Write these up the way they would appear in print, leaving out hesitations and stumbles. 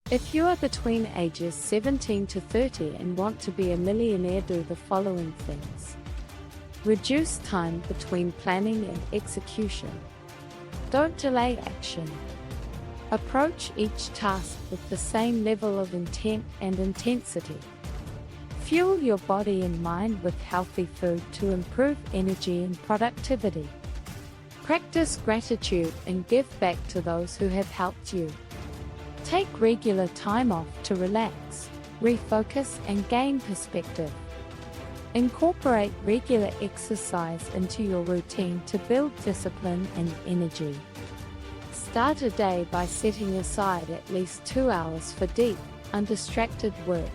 If you are between ages 17 to 30 and want to be a millionaire, do the following things. Reduce time between planning and execution. Don't delay action. Approach each task with the same level of intent and intensity. Fuel your body and mind with healthy food to improve energy and productivity. Practice gratitude and give back to those who have helped you. Take regular time off to relax, refocus, and gain perspective. Incorporate regular exercise into your routine to build discipline and energy. Start a day by setting aside at least 2 hours for deep, undistracted work.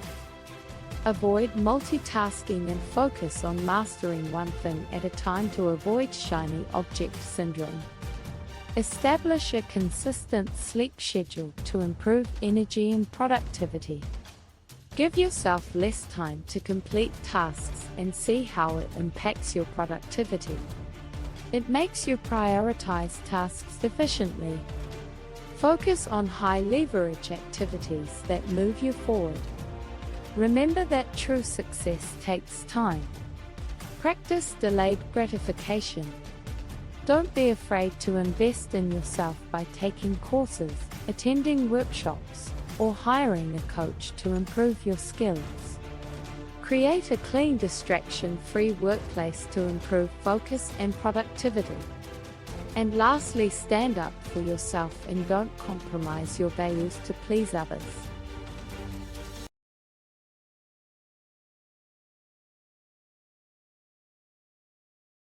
Avoid multitasking and focus on mastering one thing at a time to avoid shiny object syndrome. Establish a consistent sleep schedule to improve energy and productivity. Give yourself less time to complete tasks and see how it impacts your productivity. It makes you prioritize tasks efficiently. Focus on high-leverage activities that move you forward. Remember that true success takes time. Practice delayed gratification. Don't be afraid to invest in yourself by taking courses, attending workshops, or hiring a coach to improve your skills. Create a clean, distraction-free workplace to improve focus and productivity. And lastly, stand up for yourself and don't compromise your values to please others.